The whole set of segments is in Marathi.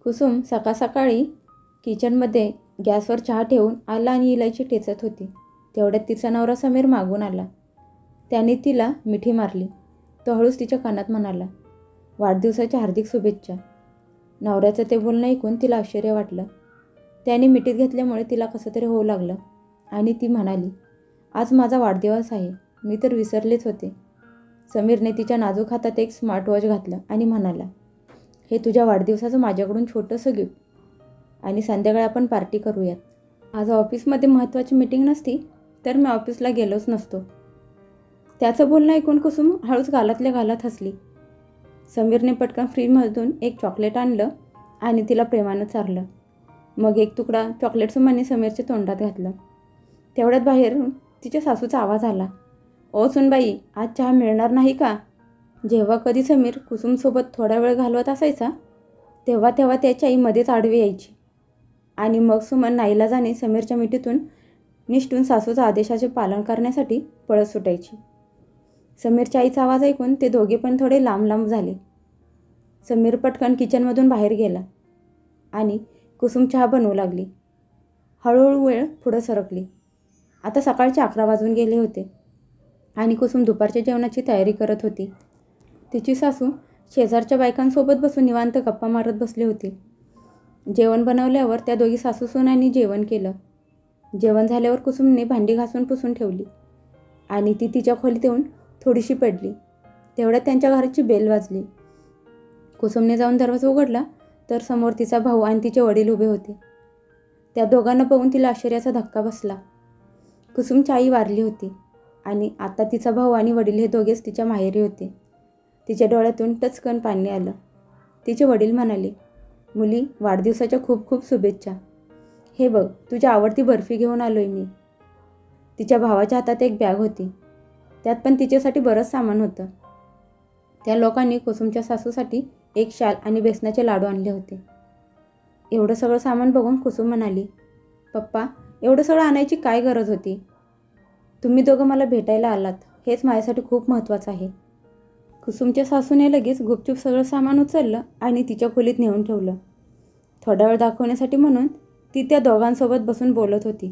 कुसुम सकाळ सकाळी किचनमध्ये गॅसवर चहा ठेवून आला आणि इलायची टेचत होती. तेवढ्यात तिचा नवरा समीर मागून आला. त्याने तिला मिठी मारली. तो हळूच तिच्या कानात म्हणाला, वाढदिवसाच्या हार्दिक शुभेच्छा. नवऱ्याचं ते बोलणं ऐकून तिला आश्चर्य वाटलं. त्याने मिठीत घेतल्यामुळे तिला कसं तरी होऊ लागलं आणि ती म्हणाली, आज माझा वाढदिवस आहे, मी तर विसरलेच होते. समीरने तिच्या नाजूक हातात एक स्मार्टवॉच घातलं आणि म्हणाला, हे तुझ्या वाढदिवसाचं माझ्याकडून छोटंसं गिफ्ट आणि संध्याकाळी आपण पार्टी करूयात. आज ऑफिसमध्ये महत्त्वाची मीटिंग नसती तर मी ऑफिसला गेलोच नसतो. त्याचं बोलणं ऐकून कुसुम हळूच गालातल्या गालात हसली. समीरने पटकन फ्रीजमधून एक चॉकलेट आणलं आणि तिला प्रेमानं चारलं. मग एक तुकडा चॉकलेट सुमाने समीरच्या तोंडात घातलं. तेवढ्यात बाहेरून तिच्या सासूचा आवाज आला, ओ सुनबाई, आज चहा मिळणार नाही का? जेव्हा कधी समीर कुसुमसोबत थोडा वेळ घालवत असायचा तेव्हा तेव्हा त्याची आई मध्येच आडवी यायची आणि मग सुमन नाईलाजाने समीरच्या मिठीतून निष्ठून सासूच्या आदेशाचे पालन करण्यासाठी पळत सुटायची. समीरच्या आईचा आवाज ऐकून ते दोघे पण थोडे लांब लांब झाले. समीर पटकन किचनमधून बाहेर गेला आणि कुसुम चहा बनवू लागली. हळूहळू वेळ पुढं सरकली. आता सकाळचे 11 वाजून गेले होते आणि कुसुम दुपारच्या जेवणाची तयारी करत होती. तिची सासू शेजारच्या बायकांसोबत बसून निवांत गप्पा मारत बसली होती. जेवण बनवल्यावर त्या दोघी सासू सुनांनी जेवण केलं. जेवण झाल्यावर कुसुमने भांडी घासून पुसून ठेवली आणि ती तिच्या खोलीत येऊन थोडीशी पडली. तेवढ्यात त्यांच्या घराची बेल वाजली. कुसुमने जाऊन दरवाजा उघडला तर समोर तिचा भाऊ आणि तिचे वडील उभे होते. त्या दोघांना बघून तिला आश्चर्याचा धक्का बसला. कुसुमची आई वारली होती आणि आता तिचा भाऊ आणि वडील हे दोघेच तिच्या माहेरी होते. तिच्या डोळ्यातून टचकन पाणी आलं. तिचे वडील म्हणाले, मुली, वाढदिवसाच्या खूप खूप शुभेच्छा. हे बघ, तुझी आवडती बर्फी घेऊन आलोय मी. तिच्या भावाच्या हातात एक बॅग होती. त्यात पण तिच्यासाठी बरंच सामान होतं. त्या लोकांनी कुसुमच्या सासूसाठी एक शाल आणि बेसनाचे लाडू आणले होते. एवढं सगळं सामान बघून कुसुम म्हणाली, पप्पा, एवढं सगळं आणायची काय गरज होती? तुम्ही दोघं मला भेटायला आलात, हेच माझ्यासाठी खूप महत्त्वाचं आहे. कुसुमच्या सासूने लगेच गुपचूप सगळं सामान उचललं आणि तिच्या खोलीत नेऊन ठेवलं. थोडा वेळ दाखवण्यासाठी म्हणून ती त्या दोघांसोबत बसून बोलत होती.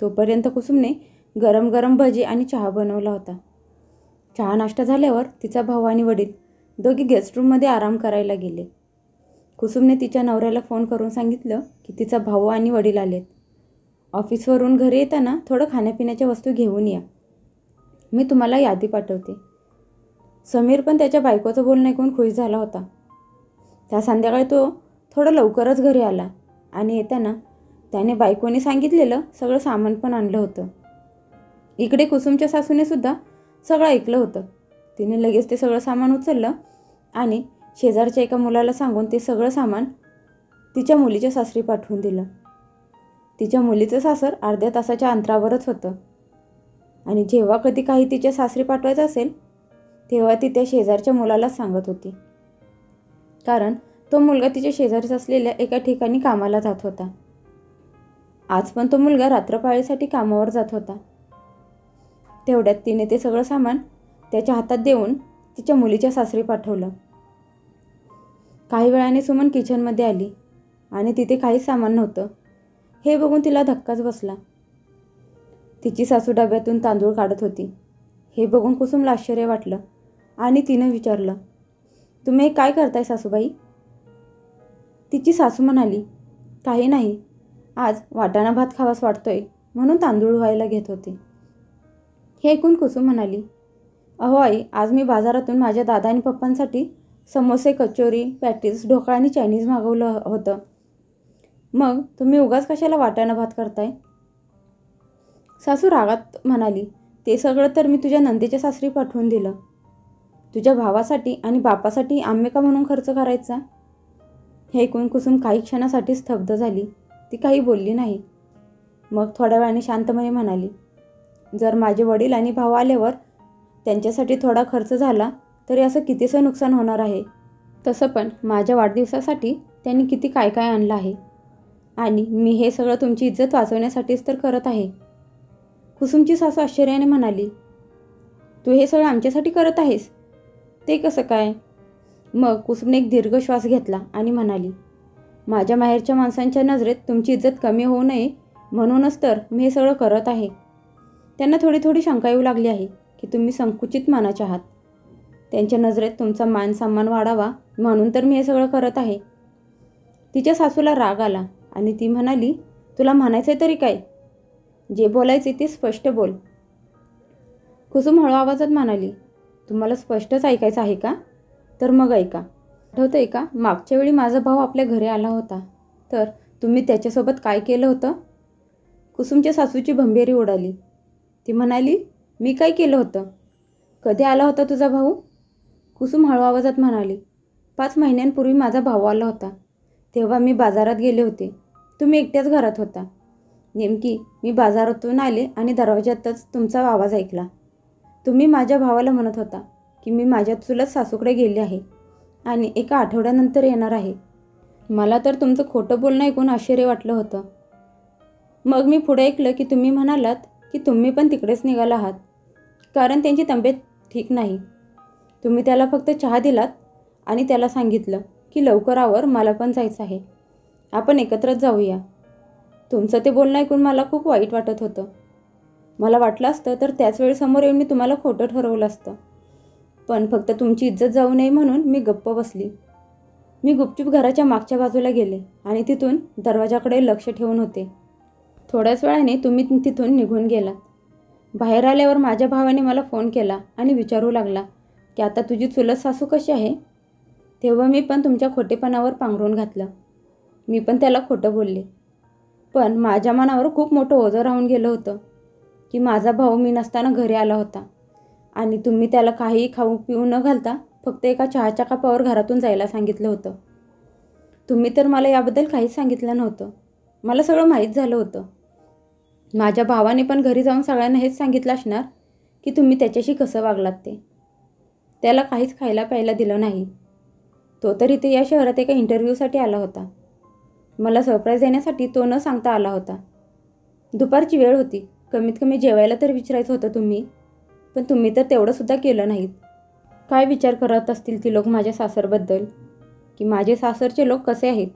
तोपर्यंत कुसुमने गरम गरम भजी आणि चहा बनवला होता. चहा नाश्ता झाल्यावर तिचा भाऊ आणि वडील दोघे गेस्ट रूममध्ये आराम करायला गेले. कुसुमने तिच्या नवऱ्याला फोन करून सांगितलं की तिचा भाऊ आणि वडील आलेत. ऑफिसवरून घरी येताना थोडं खाण्यापिण्याच्या वस्तू घेऊन या, मी तुम्हाला यादी पाठवते. समीर पण त्याच्या बायकोचं बोलणं ऐकून खुश झाला होता. त्या संध्याकाळी तो थोडं लवकरच घरी आला आणि येताना त्याने बायकोने सांगितलेलं सगळं सामान पण आणलं होतं. इकडे कुसुमच्या सासूने सुद्धा सगळं ऐकलं होतं. तिने लगेच ते सगळं सामान उचललं आणि शेजारच्या एका मुलाला सांगून ते सगळं सामान तिच्या मुलीच्या सासरी पाठवून दिलं. तिच्या मुलीचं सासर अर्ध्या तासाच्या अंतरावरच होतं आणि जेव्हा कधी काही तिच्या सासरी पाठवायचं असेल तेव्हा ती त्या शेजारच्या मुलाला सांगत होती, कारण तो मुलगा तिच्या शेजारीच असलेल्या एका ठिकाणी कामाला जात होता. आज पण तो मुलगा रात्रपाळीसाठी कामावर जात होता. तेवढ्यात तिने ते सगळं सामान त्याच्या हातात देऊन तिच्या मुलीच्या सासरी पाठवलं. काही वेळाने सुमन किचनमध्ये आली आणि तिथे काहीच सामान नव्हतं. हे बघून तिला धक्काच बसला. तिची सासू डब्यातून तांदूळ काढत होती. हे बघून कुसुमला आश्चर्य वाटलं आणि तिनं विचारलं, तुम्ही काय करताय सासूबाई? तिची सासू म्हणाली, काही नाही, आज वाटाणा भात खावास वाटतोय म्हणून तांदूळ व्हायला घेत होते. हे ऐकून कुसुम म्हणाली, अहो आई, आज मी बाजारातून माझ्या दादा आणि पप्पांसाठी समोसे, कचोरी, पॅटीस, ढोकळा आणि चायनीज मागवलं होतं. मग तुम्ही उगाच कशाला वाटाणा भात करताय? सासू रागात म्हणाली, ते सगळं तर मी तुझ्या नंदेच्या सासरी पाठवून दिलं. तुझ्या भावासाठी आणि बापासाठी आम्ही का म्हणून खर्च करायचा? हे ऐकून कुसुम काही क्षणासाठी स्तब्ध झाली. ती काही बोलली नाही. मग थोड्या वेळाने शांतपणे म्हणाली, जर माझे वडील आणि भाऊ आल्यावर त्यांच्यासाठी थोडा खर्च झाला तरी असं कितीसं नुकसान होणार आहे. तसं पण माझ्या वाढदिवसासाठी त्यांनी किती काय काय आणलं आहे आणि मी हे सगळं तुमची इज्जत वाचवण्यासाठीच तर करत आहे. कुसुमची सासू आश्चर्याने म्हणाली, तू हे सगळं आमच्यासाठी करत आहेस? ते कसं काय? मग कुसुमने एक दीर्घ श्वास घेतला आणि म्हणाली, माझ्या माहेरच्या माणसांच्या नजरेत तुमची इज्जत कमी होऊ नये म्हणूनच तर मी हे सगळं करत आहे. त्यांना थोडी थोडी शंका येऊ लागली आहे की तुम्ही संकुचित मानाचे आहात. त्यांच्या नजरेत तुमचा मान सन्मान वाढावा म्हणून तर मी हे सगळं करत आहे. तिच्या सासूला राग आला आणि ती म्हणाली, तुला म्हणायचं तरी काय? जे बोलायचे ते स्पष्ट बोल. कुसुम हळू आवाजात म्हणाली, तुम्हाला स्पष्टच ऐकायचं आहे का? तर मग ऐका. आठवतंय का मागच्या वेळी माझा भाऊ आपल्या घरी आला होता, तर तुम्ही त्याच्यासोबत काय केलं होतं? कुसुमच्या सासूची भंबेरी उडाली. ती म्हणाली, मी काय केलं होतं? कधी आला होता तुझा भाऊ? कुसुम हळू आवाजात म्हणाली, 5 महिन्यांपूर्वी माझा भाऊ आला होता. तेव्हा मी बाजारात गेले होते. तुम्ही एकट्याच घरात होता. नेमकी मी बाजारातून आले आणि दरवाजातच तुमचा आवाज ऐकला. तुम्ही माझ्या भावाला म्हणत होता की मी माझ्या चुलत सासूकडे गेले आहे आणि एका आठवड्यानंतर येणार आहे. मला तर तुमचं खोटं बोलणं ऐकून आश्चर्य वाटलं होतं. मग मी पुढे ऐकलं की तुम्ही म्हणालात की तुम्ही पण तिकडेच निघाला आहात कारण त्यांची तब्येत ठीक नाही. तुम्ही त्याला फक्त चहा दिलात आणि त्याला सांगितलं की लवकर आवर, मला पण जायचं आहे, आपण एकत्रच जाऊया. तुमचं ते बोलणं ऐकून मला खूप वाईट वाटत होतं. मला वाटलं असतं तर त्याच वेळी समोर येऊन मी तुम्हाला खोटं ठरवलं असतं, पण फक्त तुमची इज्जत जाऊ नये म्हणून मी गप्प बसली. मी गुपचूप घराच्या मागच्या बाजूला गेले आणि तिथून दरवाजाकडे लक्ष ठेवून होते. थोड्याच वेळाने तुम्ही तिथून निघून गेलात. बाहेर आल्यावर माझ्या भावाने मला फोन केला आणि विचारू लागला की आता तुझी चुलत सासू कशी आहे? तेव्हा मी पण तुमच्या खोटेपणावर पांघरून घातलं. मी पण त्याला खोटं बोलले, पण माझ्या मनावर खूप मोठं ओझं राहून गेलं होतं की माझा भाऊ मी नसताना घरी आला होता आणि तुम्ही त्याला काहीही खाऊ पिऊ न घालता फक्त एका चहाच्या कपावर घरातून जायला सांगितलं होतं. तुम्ही तर मला याबद्दल काहीच सांगितलं नव्हतं. मला सगळं माहीत झालं होतं. माझ्या भावाने पण घरी जाऊन सगळ्यांना हेच सांगितलं असणार की तुम्ही त्याच्याशी कसं वागलात ते. त्याला काहीच खायला प्यायला दिलं नाही. तो तर इथे या शहरात एका इंटरव्ह्यूसाठी आला होता. मला सरप्राईज देण्यासाठी तो न सांगता आला होता. दुपारची वेळ होती, कमीत कमी जेवायला तर विचारायचं होतं तुम्ही, पण तुम्ही तर तेवढंसुद्धा केलं नाहीत. काय विचार करत असतील ती लोक माझ्या सासरबद्दल, की माझे सासरचे लोक कसे आहेत,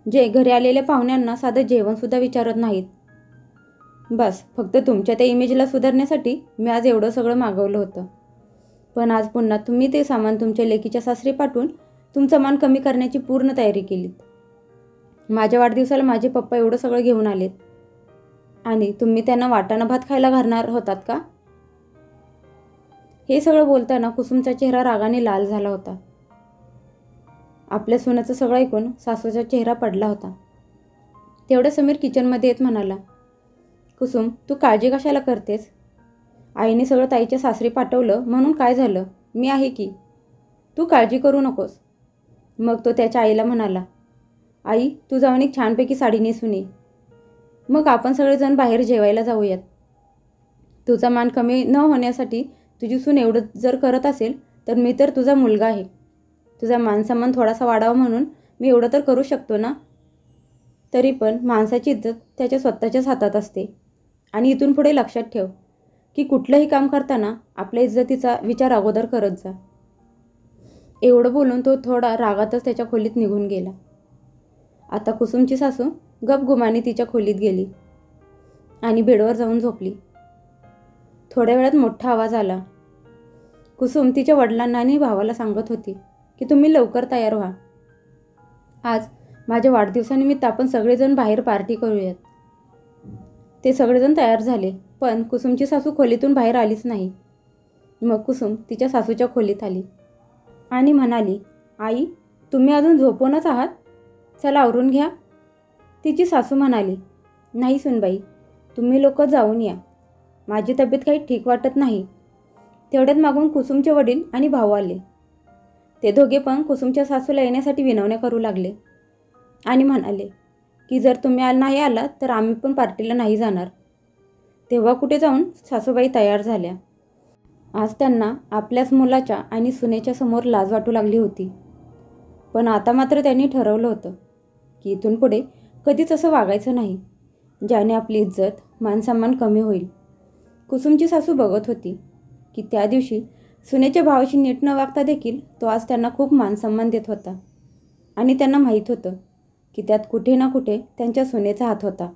जे घरी आलेल्या पाहुण्यांना साधं जेवणसुद्धा विचारत नाहीत. बस फक्त तुमच्या त्या इमेजला सुधारण्यासाठी मी आज एवढं सगळं मागवलं होतं. पण आज पुन्हा तुम्ही ते सामान तुमच्या लेकीच्या सासरी पाठवून तुमचा मान कमी करण्याची पूर्ण तयारी केलीत. माझ्या वाढदिवसाला माझे पप्पा एवढं सगळं घेऊन आलेत आणि तुम्ही त्यांना वाटाणा भात खायला घालणार होतात का? हे सगळं बोलताना कुसुमचा चेहरा रागाने लाल झाला होता. आपल्या सुनाचं सगळं ऐकून सासूचा चेहरा पडला होता. तेवढं समीर किचनमध्ये येत म्हणाला, कुसुम तू काळजी कशाला करतेस? आईने सगळं ताईच्या सासरी पाठवलं म्हणून काय झालं, मी आहे की, तू काळजी करू नकोस. मग तो त्याच्या आईला म्हणाला, आई तू जाऊन एक छानपैकी साडी नेसून ये, मग आपण सगळेजण बाहेर जेवायला जाऊयात. तुझा मान कमी न होण्यासाठी तुझी सून एवढं जर करत असेल तर मी तर तुझा मुलगा आहे. तुझा मानसन्मान थोडासा वाढावा म्हणून मी एवढं तर करू शकतो ना. तरी पण माणसाची इज्जत त्याच्या स्वतःच्याच हातात असते आणि इथून पुढे लक्षात ठेव की कुठलंही काम करताना आपल्या इज्जतीचा विचार अगोदर करत जा. एवढं बोलून तो थोडा रागातच त्याच्या खोलीत निघून गेला. आता कुसुमची सासू गपगुमाने तिच्या खोलीत गेली आणि बेडवर जाऊन झोपली. थोड्या वेळात मोठा आवाज आला. कुसुम तिच्या वडिलांना आणि भावाला सांगत होती की तुम्ही लवकर तयार व्हा. आज माझ्या वाढदिवसानिमित्त आपण सगळेजण बाहेर पार्टी करूयात. ते सगळेजण तयार झाले, पण कुसुमची सासू खोलीतून बाहेर आलीच नाही. मग कुसुम तिच्या सासूच्या खोलीत आली आणि म्हणाली, आई तुम्ही अजून झोपूनच आहात, चला आवरून घ्या. तिची सासू म्हणाली, नाही सुनबाई, तुम्ही लोक जाऊन या, माझी तब्येत काही ठीक वाटत नाही. तेवढ्यात मागून कुसुमचे वडील आणि भाऊ आले. ते दोघे पण कुसुमच्या सासूला येण्यासाठी विनवण्या करू लागले आणि म्हणाले की जर तुम्ही नाही आलात तर आम्ही पण पार्टीला नाही जाणार. तेव्हा कुठे जाऊन सासूबाई तयार झाल्या. आज त्यांना आपल्याच मुलाच्या आणि सुनेच्या समोर लाज वाटू लागली होती. पण आता मात्र त्यांनी ठरवलं होतं की इथून पुढे कधीच असं वागायचं नाही ज्याने आपली इज्जत मानसन्मान कमी होईल. कुसुमची सासू बघत होती की त्या दिवशी सुनेच्या भावाशी नीट न वागता देखील तो आज त्यांना खूप मानसन्मान देत होता आणि त्यांना माहीत होतं की त्यात कुठे ना कुठे त्यांच्या सुनेचा हात होता.